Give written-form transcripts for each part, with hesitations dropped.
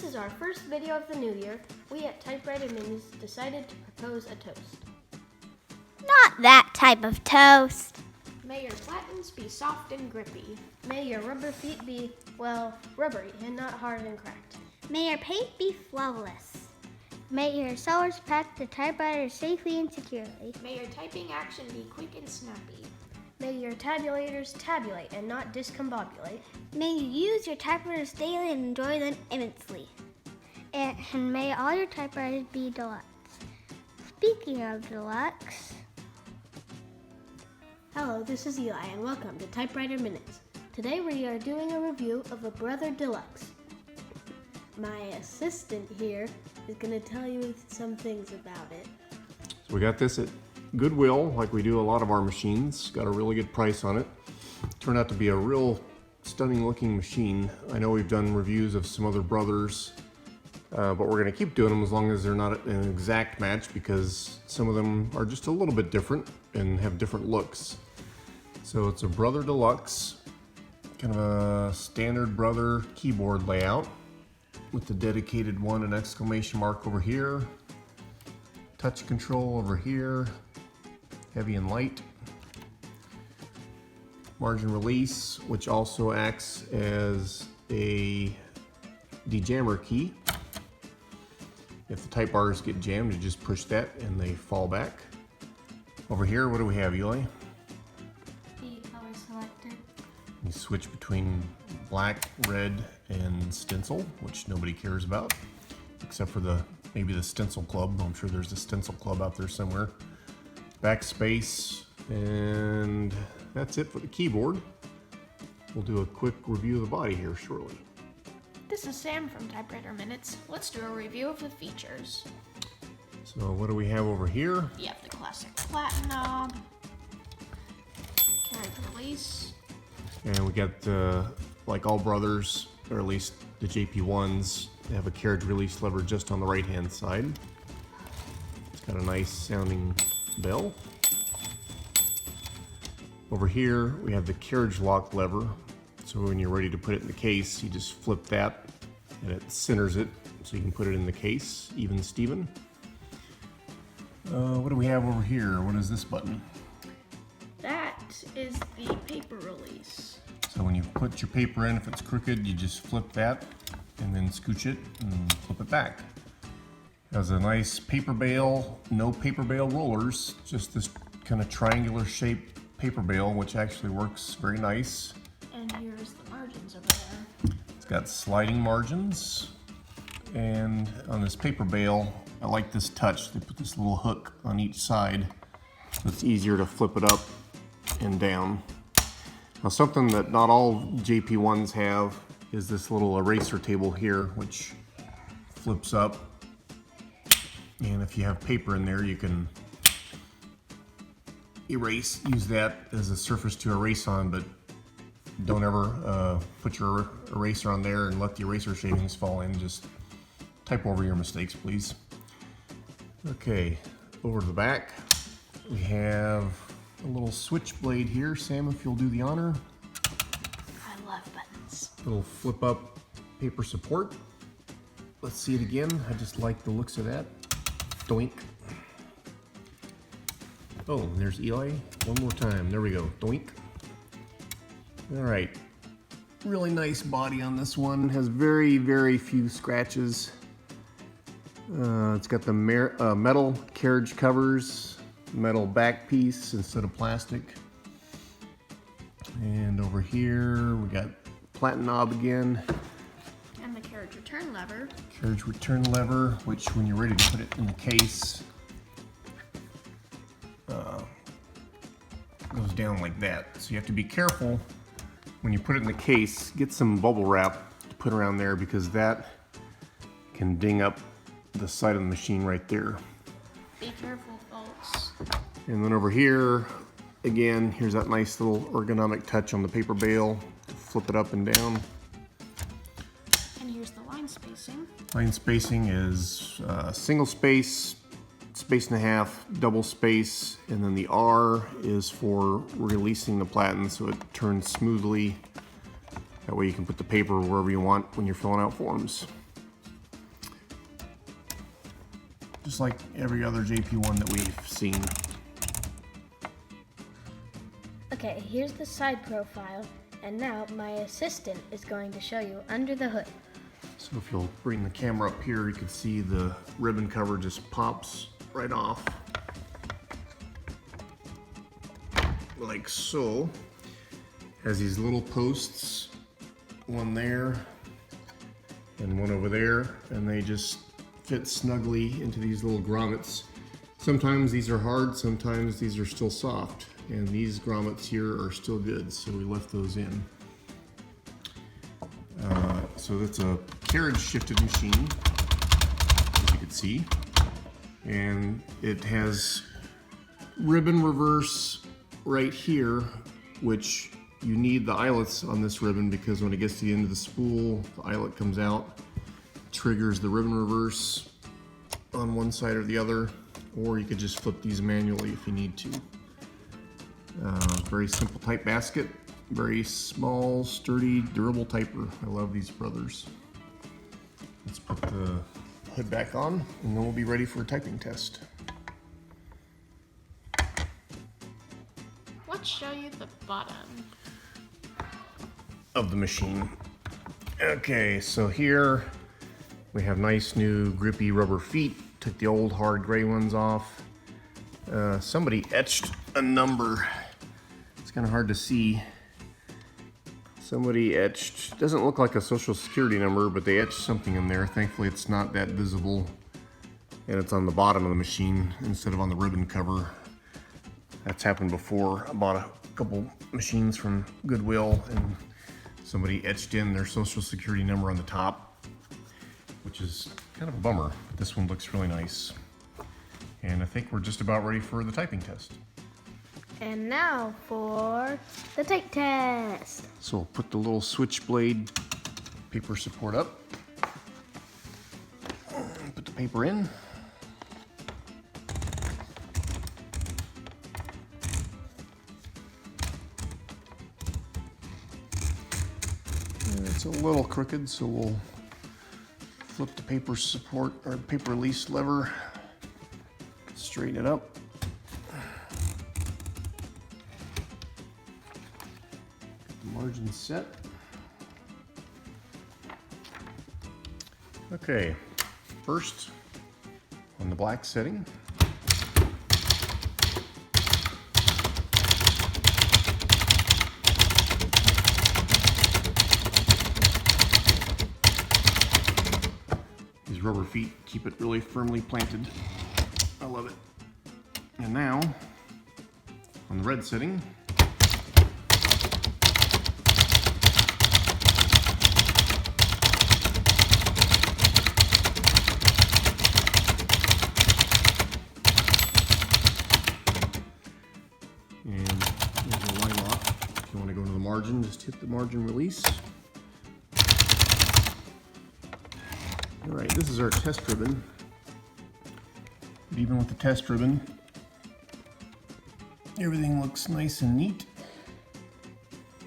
is our first video of the new year. We at Typewriter Minutes decided to propose a toast. Not that type of toast. May your platens be soft and grippy. May your rubber feet be, well, rubbery and not hard and cracked. May your paint be flawless. May your sewers pack the typewriter safely and securely. May your typing action be quick and snappy. May your tabulators tabulate and not discombobulate. May you use your typewriters daily and enjoy them immensely. And may all your typewriters be deluxe. Speaking of deluxe... Hello, this is Eli and welcome to Typewriter Minutes. Today we are doing a review of a Brother De Luxe. My assistant here is going to tell you some things about it. So we got this at Goodwill, like we do a lot of our machines. Got a really good price on it. Turned out to be a real stunning looking machine. I know we've done reviews of some other Brothers, but we're going to keep doing them as long as they're not an exact match, because some of them are just a little bit different and have different looks. So it's a Brother De Luxe, kind of a standard Brother keyboard layout with the dedicated one and exclamation mark over here, touch control over here, heavy and light, margin release, which also acts as a de-jammer key. If the type bars get jammed, you just push that and they fall back. Over here, what do we have, Eli? The color selector. You switch between black, red, and stencil, which nobody cares about, except for maybe the stencil club. I'm sure there's a stencil club out there somewhere. Backspace, and that's it for the keyboard. We'll do a quick review of the body here shortly. This is Sam from Typewriter Minutes. Let's do a review of the features. So what do we have over here? You have the classic platen knob, carriage release, And we got, like all Brothers, or at least the JP1s, they have a carriage release lever just on the right hand side. It's got a nice sounding bell. Over here we have the carriage lock lever, so when you're ready to put it in the case, you just flip that and it centers it so you can put it in the case, even Steven. What do we have over here? What is this button? that is the paper release. So when you put your paper in, if it's crooked, you just flip that and then scooch it and flip it back. It has a nice paper bail, no paper bail rollers, just this kind of triangular shaped paper bail, which actually works very nice. And here's the margins over there. It's got sliding margins, and on this paper bail, I like this touch. They put this little hook on each side, so it's easier to flip it up and down. Now, something that not all JP1s have is this little eraser table here, which flips up, and if you have paper in there, you can use that as a surface to erase on, but don't ever put your eraser on there and let the eraser shavings fall in. Just type over your mistakes, please. Okay, over to the back, we have a little switchblade here. Sam, if you'll do the honor. I love buttons. Little flip up paper support. Let's see it again. I just like the looks of that. Doink. Oh, and there's Eli. One more time. There we go. Doink. All right. Really nice body on this one. Has very, very few scratches. It's got the metal carriage covers, metal back piece instead of plastic. And over here we got platen knob again. And the carriage return lever. Carriage return lever, which when you're ready to put it in the case, goes down like that. So you have to be careful when you put it in the case. Get some bubble wrap to put around there, because that can ding up the side of the machine right there. Be careful, folks. And then over here, again, here's that nice little ergonomic touch on the paper bail. Flip it up and down. And here's the line spacing. Line spacing is single space, space and a half, double space, and then the R is for releasing the platen so it turns smoothly. That way you can put the paper wherever you want when you're filling out forms. just like every other JP1 that we've seen. Okay, here's the side profile, and now my assistant is going to show you under the hood. So if you'll bring the camera up here, you can see the ribbon cover just pops right off. Like so. Has these little posts, one there and one over there, and they just fit snugly into these little grommets. Sometimes these are hard, sometimes these are still soft, and these grommets here are still good, so we left those in. So that's a carriage shifted machine, as you can see, and it has ribbon reverse right here, which you need the eyelets on this ribbon because when it gets to the end of the spool, the eyelet comes out, triggers the ribbon reverse on one side or the other, or you could just flip these manually if you need to. Very simple type basket, very small, sturdy, durable typer. I love these brothers. Let's put the hood back on and then we'll be ready for a typing test. Let's show you the bottom Of the machine. Okay, so here we have nice new grippy rubber feet. Took the old hard gray ones off. Somebody etched a number. It's kind of hard to see. Somebody etched, doesn't look like a social security number, but they etched something in there. Thankfully it's not that visible, and it's on the bottom of the machine instead of on the ribbon cover. That's happened before. I bought a couple machines from Goodwill and somebody etched in their social security number on the top, which is kind of a bummer. This one looks really nice. And I think we're just about ready for the typing test. And now for the type test. So we'll put the little switchblade paper support up. Put the paper in. It's a little crooked, so we'll flip the paper support or paper release lever, straighten it up. Get the margin set. Okay, first on the black setting. These rubber feet keep it really firmly planted. I love it. And now, on the red setting, and there's a line lock. If you want to go to the margin, just hit the margin release. All right, this is our test ribbon. But even with the test ribbon, everything looks nice and neat.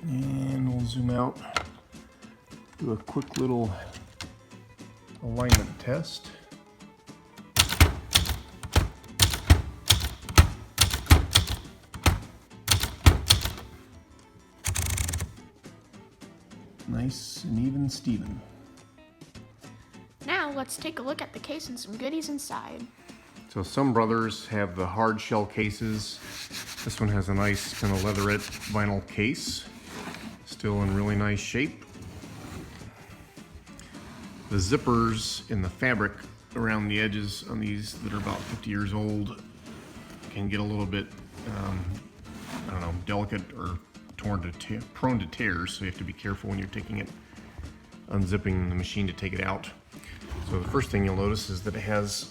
And we'll zoom out, do a quick little alignment test. Nice and even Steven. Now let's take a look at the case and some goodies inside. So some brothers have the hard shell cases. This one has a nice kind of leatherette vinyl case. Still in really nice shape. The zippers in the fabric around the edges on these that are about 50 years old can get a little bit, I don't know, delicate or prone to tears, so you have to be careful when you're taking it, unzipping the machine to take it out. So the first thing you'll notice is that it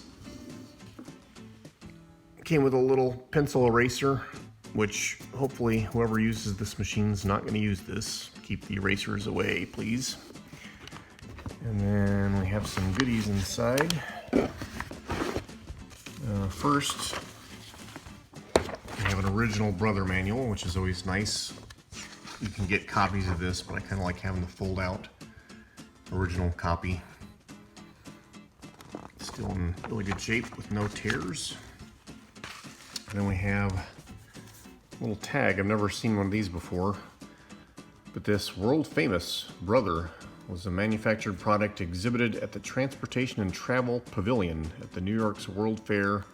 came with a little pencil eraser, which hopefully whoever uses this machine is not going to use this. Keep the erasers away, please. And then we have some goodies inside. First, we have an original Brother manual, which is always nice. You can get copies of this, but I kind of like having the fold-out original copy. Still in really good shape with no tears. And then we have a little tag. I've never seen one of these before. But this world famous Brother was a manufactured product exhibited at the Transportation and Travel Pavilion at the New York's World Fair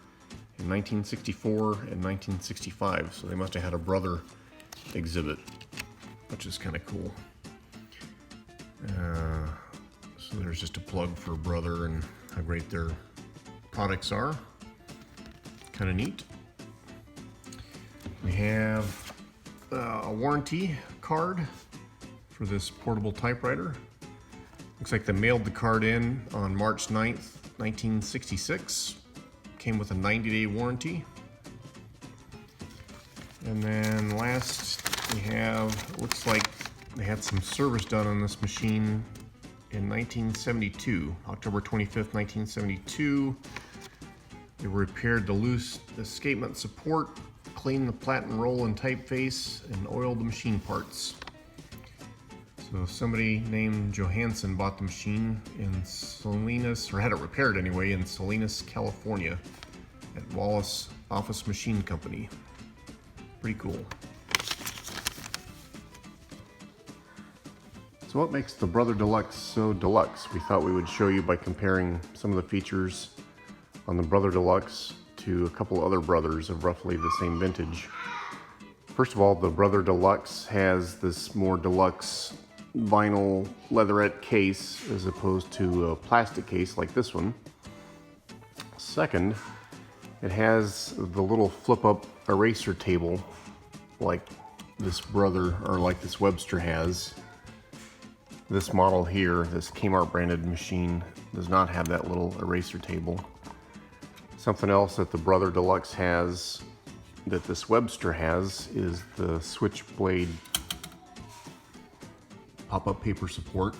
in 1964 and 1965. So they must have had a Brother exhibit, which is kind of cool. So there's just a plug for Brother and how great their products are. Kind of neat. We have a warranty card for this portable typewriter. Looks like they mailed the card in on March 9th, 1966. Came with a 90-day warranty. And then last we have, looks like they had some service done on this machine in 1972, October 25th, 1972. They repaired the loose escapement support, cleaned the platen roll and typeface, and oiled the machine parts. So somebody named Johansson bought the machine in Salinas, or had it repaired anyway, in Salinas, California at Wallace Office Machine Company. Pretty cool. So what makes the Brother Deluxe so deluxe? We thought we would show you by comparing some of the features on the Brother Deluxe to a couple other Brothers of roughly the same vintage. First of all, the Brother Deluxe has this more deluxe vinyl leatherette case as opposed to a plastic case like this one. Second, it has the little flip-up eraser table like this Brother, or like this Webster has. This model here, this Kmart branded machine, does not have that little eraser table. Something else that the Brother Deluxe has that this Webster has is the switchblade pop-up paper support.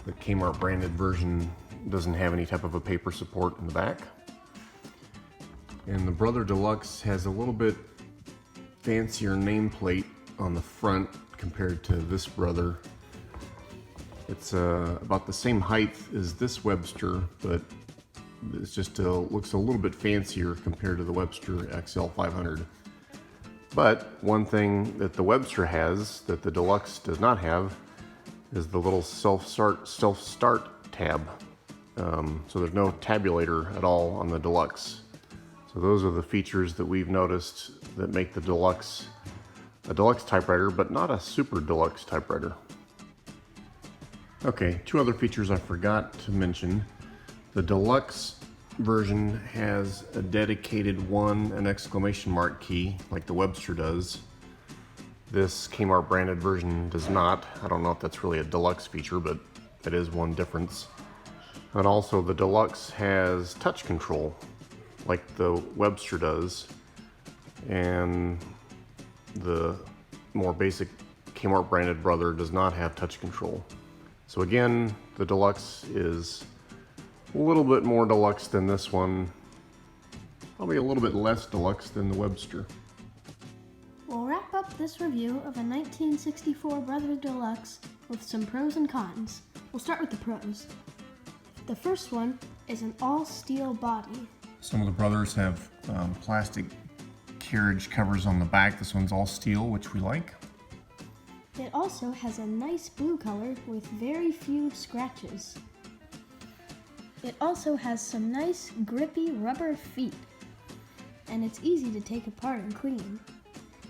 The Kmart branded version doesn't have any type of a paper support in the back. And the Brother Deluxe has a little bit fancier nameplate on the front compared to this Brother. It's about the same height as this Webster, but it's just looks a little bit fancier compared to the Webster XL 500. But one thing that the Webster has that the Deluxe does not have is the little self-start tab. So there's no tabulator at all on the Deluxe. So those are the features that we've noticed that make the Deluxe a deluxe typewriter, but not a super deluxe typewriter. Okay, two other features I forgot to mention. The Deluxe version has a dedicated an exclamation mark key like the Webster does. This Kmart branded version does not. I don't know if that's really a Deluxe feature, but that is one difference. And also the Deluxe has touch control like the Webster does, and the more basic Kmart branded Brother does not have touch control. So again, the Deluxe is a little bit more deluxe than this one, probably a little bit less deluxe than the Webster. We'll wrap up this review of a 1964 Brother Deluxe with some pros and cons. We'll start with the pros. The first one is an all-steel body. Some of the Brothers have plastic carriage covers on the back. This one's all steel, which we like. It also has a nice blue color with very few scratches. It also has some nice grippy rubber feet, and it's easy to take apart and clean.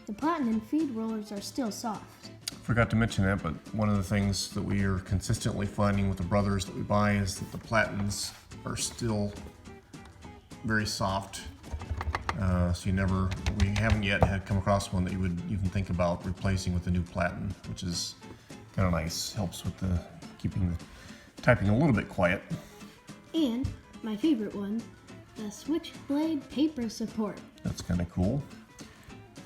The platen feed rollers are still soft. Forgot to mention that, but one of the things that we are consistently finding with the Brothers that we buy is that the platens are still very soft. So we haven't yet come across one that you would even think about replacing with a new platen, which is kind of nice. Helps with keeping the typing a little bit quiet. And my favorite one, the switchblade paper support. That's kind of cool.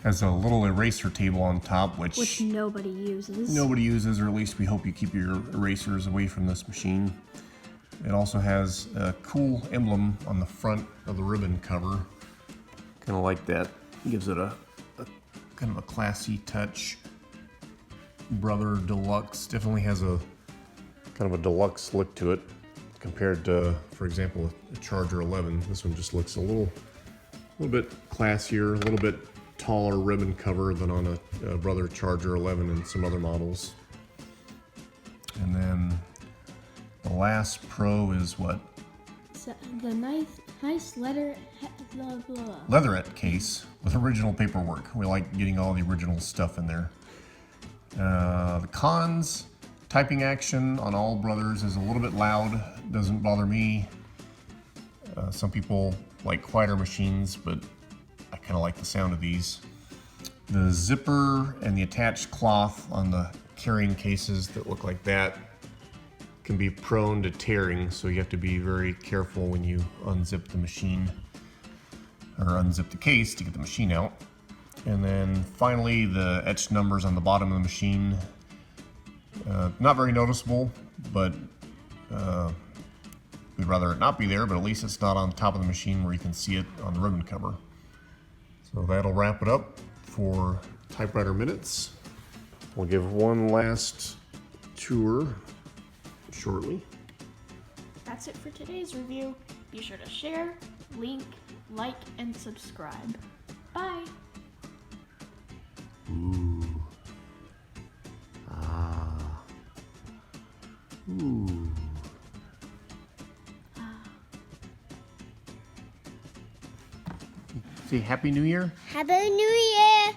Has a little eraser table on top, which nobody uses. Nobody uses, or at least we hope you keep your erasers away from this machine. It also has a cool emblem on the front of the ribbon cover. Kind of like that. Gives it a kind of a classy touch. Brother Deluxe definitely has a kind of a deluxe look to it. compared to, for example, a Charger 11. This one just looks a little bit classier, a little bit taller ribbon cover than on a Brother Charger 11 and some other models. And then the last Pro is what? So the nice leather, blah, blah, blah. Leatherette case with original paperwork. We like getting all the original stuff in there. The cons, typing action on all Brothers is a little bit loud. Doesn't bother me. Some people like quieter machines, but I kind of like the sound of these. The zipper and the attached cloth on the carrying cases that look like that can be prone to tearing, so you have to be very careful when you unzip the machine or unzip the case to get the machine out. And then finally, the etched numbers on the bottom of the machine. Not very noticeable, but we'd rather it not be there, but at least it's not on top of the machine where you can see it on the ribbon cover. So that'll wrap it up for Typewriter Minutes. We'll give one last tour shortly. That's it for today's review. Be sure to share, link, like, and subscribe. Bye! Ooh. Ah. Ooh. Say Happy New Year. Happy New Year!